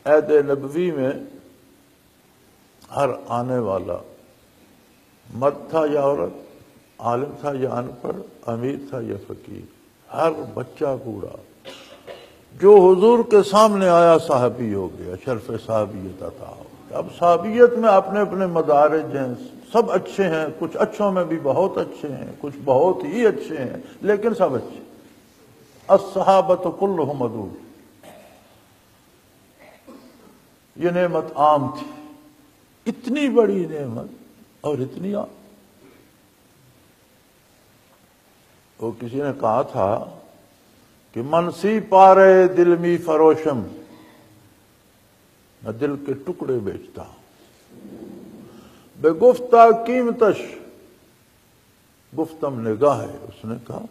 عہد نبوی میں ہر آنے والا مرد تھا یا عورت، عالم تھا یا ان پڑھ، امیر تھا یا فقیر، ہر بچہ بوڑھا جو حضور کے سامنے آیا صحابی ہو گیا، شرف صحابیت عطا ہو گیا۔ اب صحابیت میں اپنے اپنے مدارج ہیں، سب اچھے ہیں، کچھ اچھوں میں بھی بہت اچھے ہیں، کچھ بہت ہی اچھے ہیں، لیکن سب اچھے۔ الصحابۃ کلھم عدول، یہ نعمت عام تھی، اتنی بڑی نعمت اور اتنی عام۔ وہ کسی نے کہا تھا کہ منسی پارے دل می فروشم، میں دل کے ٹکڑے بیچتا ہوں، بے گفتہ قیمتش، گفتم نگاہ ہے۔ اس نے کہا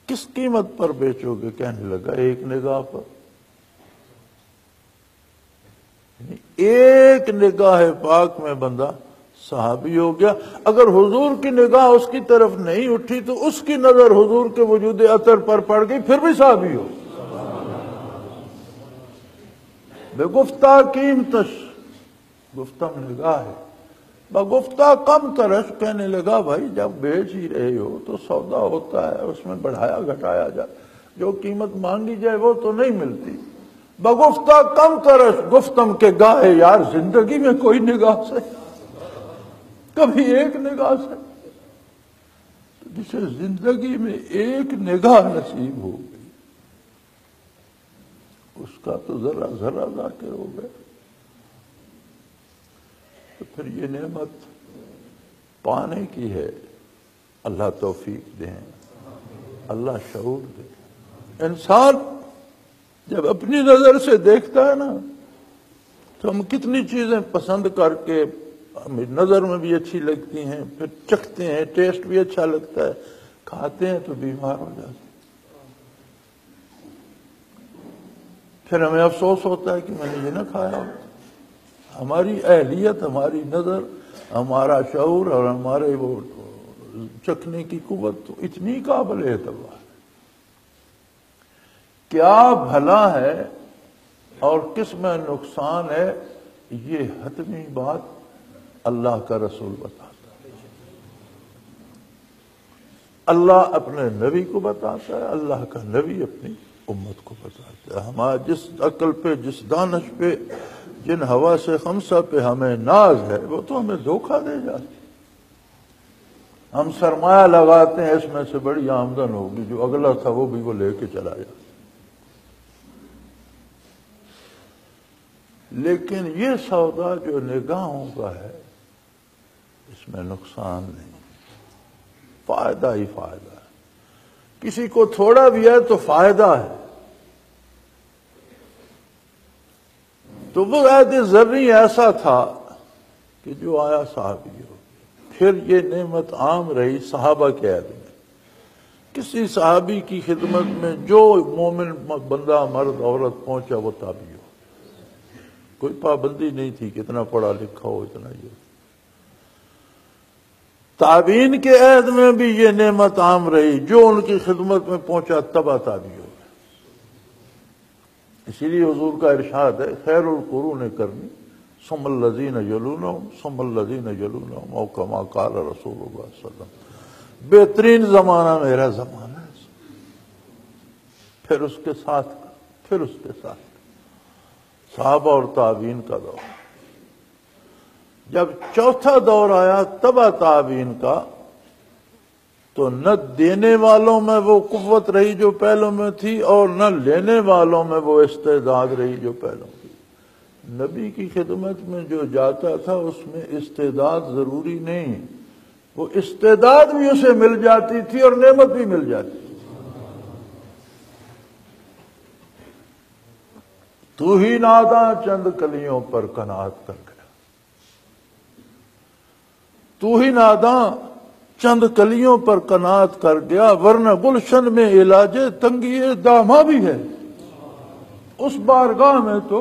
کس قیمت پر بیچو گے؟ کہنے لگا ایک نگاہ پر، ایک نگاہ پاک میں بندہ صحابی ہو گیا۔ اگر حضور کی نگاہ اس کی طرف نہیں اٹھی تو اس کی نظر حضور کے وجود اثر پر پڑ گئی، پھر بھی صحابی ہو۔ بے گفتہ قیمتش، گفتم نگاہ ہے، بگفتہ کم ترش، کہنے لگا بھائی جب بیچ ہی رہے ہو تو سودا ہوتا ہے، اس میں بڑھایا گھٹایا جائے، جو قیمت مانگی جائے وہ تو نہیں ملتی۔ بگفتہ کم ترش، گفتم کے گاہے یار زندگی میں کوئی نگاہ سے، کبھی ایک نگاہ سے، جسے زندگی میں ایک نگاہ نصیب ہو گئی اس کا تو ذرا ذرا ذاکر ہو گئے۔ تو پھر یہ نعمت پانے کی ہے، اللہ توفیق دیں، اللہ شعور دے۔ انسان جب اپنی نظر سے دیکھتا ہے نا تو ہم کتنی چیزیں پسند کر کے ہمیں نظر میں بھی اچھی لگتی ہیں، پھر چکھتے ہیں، ٹیسٹ بھی اچھا لگتا ہے، کھاتے ہیں تو بیمار ہو جاتے ہیں، پھر ہمیں افسوس ہوتا ہے کہ میں نے یہ نہ کھایا ہو۔ ہماری اہلیت، ہماری نظر، ہمارا شعور اور ہمارے وہ چکھنے کی قوت تو اتنی قابل اعتبار ہے۔ کیا بھلا ہے اور کس میں نقصان ہے، یہ حتمی بات اللہ کا رسول بتاتا ہے، اللہ اپنے نبی کو بتاتا ہے، اللہ کا نبی اپنی امت کو بتاتا ہے۔ ہمارا جس عقل پہ، جس دانش پہ، جن حواس خمسہ پہ ہمیں ناز ہے وہ تو ہمیں دھوکہ دے جاتی۔ ہم سرمایہ لگاتے ہیں اس میں سے بڑی آمدن ہوگی، جو اگلا تھا وہ بھی وہ لے کے چلا جاتا۔ لیکن یہ سودا جو نگاہوں کا ہے اس میں نقصان نہیں، فائدہ ہی فائدہ ہے۔ کسی کو تھوڑا بھی ہے تو فائدہ ہے۔ تو وہ عہد زرعی ایسا تھا کہ جو آیا صحابی ہو، پھر یہ نعمت عام رہی صحابہ کے عہد میں۔ کسی صحابی کی خدمت میں جو مومن بندہ، مرد عورت پہنچا وہ تابعی ہو، کوئی پابندی نہیں تھی کہ اتنا پڑھا لکھا ہو، اتنا یہ۔ تابعین کے عہد میں بھی یہ نعمت عام رہی، جو ان کی خدمت میں پہنچا تبع تابعی ہو۔ اسی لیے حضور کا ارشاد ہے خیر القرون کرنی ثم الذین یلونہم ثم الذین یلونہم، او کما قال رسول اللہ صلی اللہ علیہ وسلم، بہترین زمانہ میرا زمانہ ہے، پھر اس کے ساتھ، پھر اس کے ساتھ صحابہ اور تابعین کا دور۔ جب چوتھا دور آیا تبع تابعین کا، تو نہ دینے والوں میں وہ قوت رہی جو پہلوں میں تھی، اور نہ لینے والوں میں وہ استعداد رہی جو پہلوں تھی۔ نبی کی خدمت میں جو جاتا تھا اس میں استعداد ضروری نہیں، وہ استعداد بھی اسے مل جاتی تھی اور نعمت بھی مل جاتی تھی۔ تو ہی ناداں چند کلیوں پر قناعت کر گیا، تو ہی ناداں چند کلیوں پر قناعت کر گیا، ورنہ گلشن میں علاج تنگی داماں بھی ہے۔ اس بارگاہ میں تو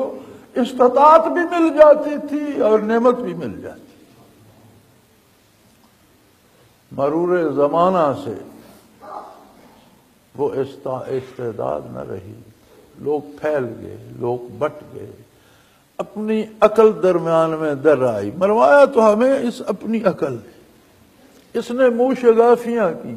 استطاعت بھی مل جاتی تھی اور نعمت بھی مل جاتی۔ مرور زمانہ سے وہ استعداد نہ رہی، لوگ پھیل گئے، لوگ بٹ گئے، اپنی عقل درمیان میں در آئی، مروایا تو ہمیں اس اپنی عقل نے، اس نے منہ شگافیاں کی،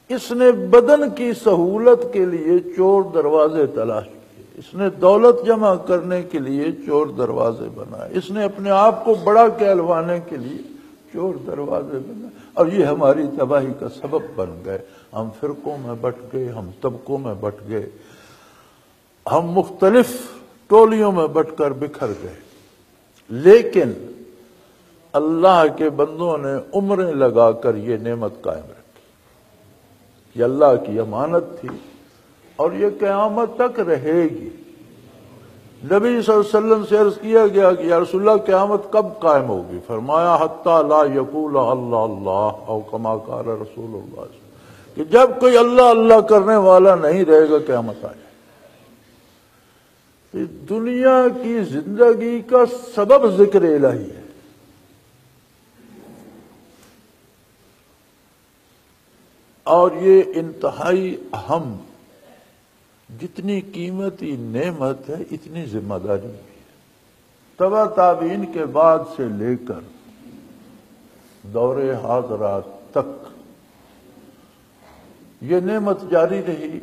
اس نے بدن کی سہولت کے لیے چور دروازے تلاش کیے، اس نے دولت جمع کرنے کے لیے چور دروازے بنائے، اس نے اپنے آپ کو بڑا کہلوانے کے لیے چور دروازے بنائے، اور یہ ہماری تباہی کا سبب بن گئے۔ ہم فرقوں میں بٹ گئے، ہم طبقوں میں بٹ گئے، ہم مختلف ٹولیوں میں بٹ کر بکھر گئے، لیکن اللہ کے بندوں نے عمریں لگا کر یہ نعمت قائم رکھی۔ یہ اللہ کی امانت تھی اور یہ قیامت تک رہے گی۔ نبی صلی اللہ علیہ وسلم سے عرض کیا گیا کہ یا رسول اللہ قیامت کب قائم ہوگی؟ فرمایا حتی لا یقول اللہ اللہ، او کما قال رسول اللہ صلی اللہ علیہ وسلم، کہ جب کوئی اللہ اللہ کرنے والا نہیں رہے گا قیامت آ جائے۔ دنیا کی زندگی کا سبب ذکر الہی ہے، اور یہ انتہائی اہم، جتنی قیمتی نعمت ہے اتنی ذمہ داری بھی ہے۔ تبع تابعین کے بعد سے لے کر دور حاضرات تک یہ نعمت جاری رہی۔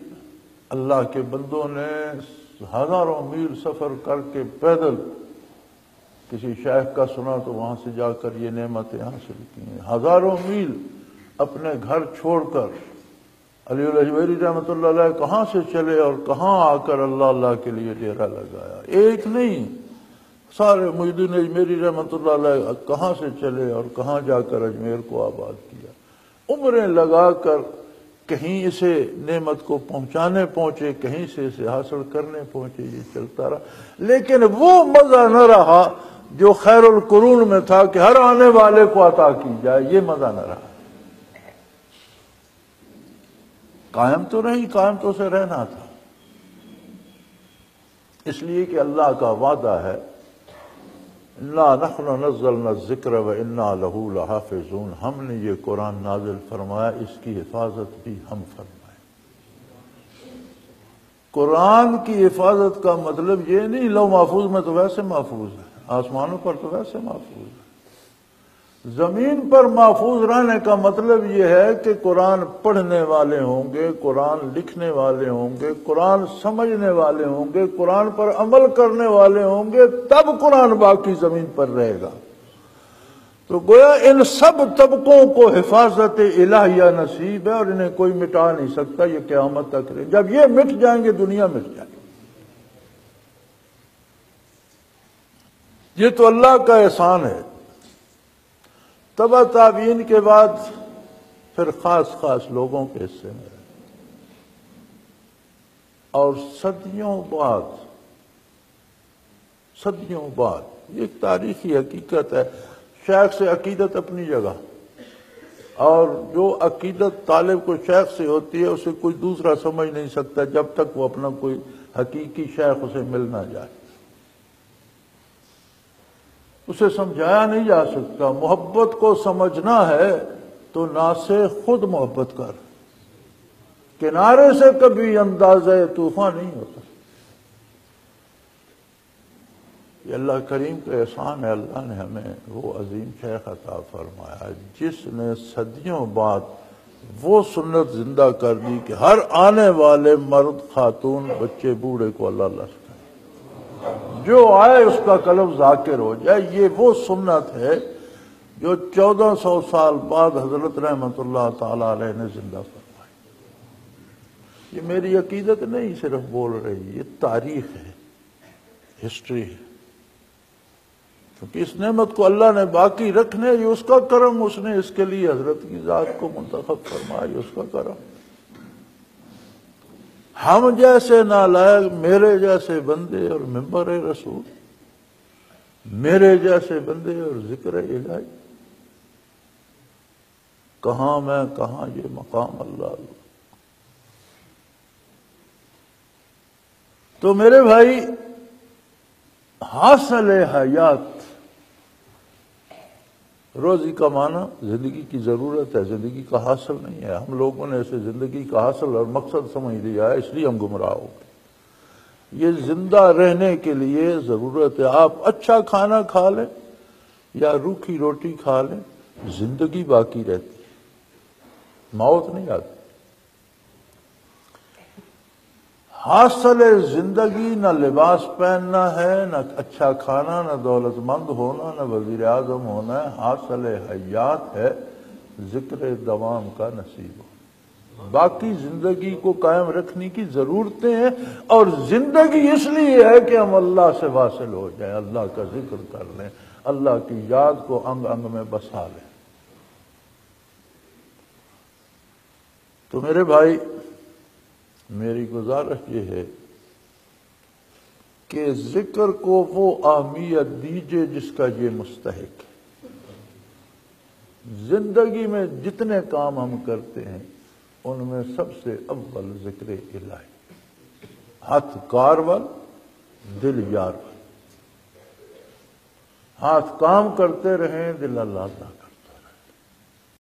اللہ کے بندوں نے ہزاروں میل سفر کر کے پیدل، کسی شیخ کا سنا تو وہاں سے جا کر یہ نعمتیں حاصل کی ہیں، ہزاروں میل اپنے گھر چھوڑ کر علی الاجمیری رحمۃ اللہ علیہ کہاں سے چلے اور کہاں آ کر اللہ اللہ کے لیے ڈیرا لگایا۔ ایک نہیں، سارے محی الدین اجمیری رحمۃ اللہ علیہ کہاں سے چلے اور کہاں جا کر اجمیر کو آباد کیا، عمریں لگا کر کہیں اسے نعمت کو پہنچانے پہنچے، کہیں سے اسے حاصل کرنے پہنچے، یہ چلتا رہا، لیکن وہ مزہ نہ رہا جو خیر القرون میں تھا کہ ہر آنے والے کو عطا کی جائے، یہ مزہ نہ رہا۔ قائم تو نہیں، قائم تو اسے رہنا تھا، اس لیے کہ اللہ کا وعدہ ہے اِنَّا نَحْنُ نَزَّلْنَا الذِّكْرَ وَإِنَّا لَهُ لَحَافِظُونَ، ہم نے یہ قرآن نازل فرمایا، اس کی حفاظت بھی ہم فرمائیں۔ قرآن کی حفاظت کا مطلب یہ نہیں لوح محفوظ میں تو ویسے محفوظ ہے، آسمانوں پر تو ویسے محفوظ ہے، زمین پر محفوظ رہنے کا مطلب یہ ہے کہ قرآن پڑھنے والے ہوں گے، قرآن لکھنے والے ہوں گے، قرآن سمجھنے والے ہوں گے، قرآن پر عمل کرنے والے ہوں گے، تب قرآن باقی زمین پر رہے گا۔ تو گویا ان سب طبقوں کو حفاظت الہیہ نصیب ہے اور انہیں کوئی مٹا نہیں سکتا، یہ قیامت تک رہے۔ جب یہ مٹ جائیں گے دنیا مٹ جائے گی۔ یہ تو اللہ کا احسان ہے۔ تبع تابعین کے بعد پھر خاص خاص لوگوں کے حصے میں، اور صدیوں بعد یہ ایک تاریخی حقیقت ہے۔ شیخ سے عقیدت اپنی جگہ، اور جو عقیدت طالب کو شیخ سے ہوتی ہے اسے کوئی دوسرا سمجھ نہیں سکتا جب تک وہ اپنا کوئی حقیقی شیخ اسے مل نہ جائے، اسے سمجھایا نہیں جا سکتا۔ محبت کو سمجھنا ہے تو نہ سے خود محبت کر، کنارے سے کبھی اندازہ طوفان نہیں ہوتا۔ یہ اللہ کریم کا احسان ہے، اللہ نے ہمیں وہ عظیم شیخ عطا فرمایا جس نے صدیوں بعد وہ سنت زندہ کر دی کہ ہر آنے والے مرد، خاتون، بچے، بوڑھے کو اللہ اللہ سکھائے، جو آئے اس کا قلب ذاکر ہو جائے۔ یہ وہ سنت ہے جو 1400 سال بعد حضرت رحمت اللہ تعالی علیہ نے زندہ فرمائی۔ یہ میری عقیدت نہیں صرف بول رہی، یہ تاریخ ہے، ہسٹری ہے، کیونکہ اس نعمت کو اللہ نے باقی رکھنے، یہ اس کا کرم، اس نے اس کے لیے حضرت کی ذات کو منتخب فرمایا، یہ اس کا کرم۔ ہم جیسے نالائق، میرے جیسے بندے اور ممبر رسول، میرے جیسے بندے اور ذکر الہی، کہاں میں کہاں یہ مقام اللہ۔ تو میرے بھائی، حاصل حیات، روزی کمانا زندگی کی ضرورت ہے، زندگی کا حاصل نہیں ہے۔ ہم لوگوں نے اسے زندگی کا حاصل اور مقصد سمجھ لیا ہے، اس لیے ہم گمراہ ہو گئے۔ یہ زندہ رہنے کے لیے ضرورت ہے. آپ اچھا کھانا کھا لیں یا روکھی روٹی کھا لیں، زندگی باقی رہتی ہے، موت نہیں آتی. حاصل زندگی نہ لباس پہننا ہے، نہ اچھا کھانا، نہ دولت مند ہونا، نہ وزیر اعظم ہونا ہے. حاصل حیات ہے ذکر دوام کا نصیب ہو. باقی زندگی کو قائم رکھنے کی ضرورتیں ہیں، اور زندگی اس لیے ہے کہ ہم اللہ سے واصل ہو جائیں، اللہ کا ذکر کر لیں، اللہ کی یاد کو انگ انگ میں بسا لیں. تو میرے بھائی، میری گزارش یہ ہے کہ ذکر کو وہ اہمیت دیجئے جس کا یہ مستحق ہے. زندگی میں جتنے کام ہم کرتے ہیں ان میں سب سے اول ذکر الہی. ہاتھ کار ول، دل یار ول. ہاتھ کام کرتے رہیں، دل اللہ تعالیٰ.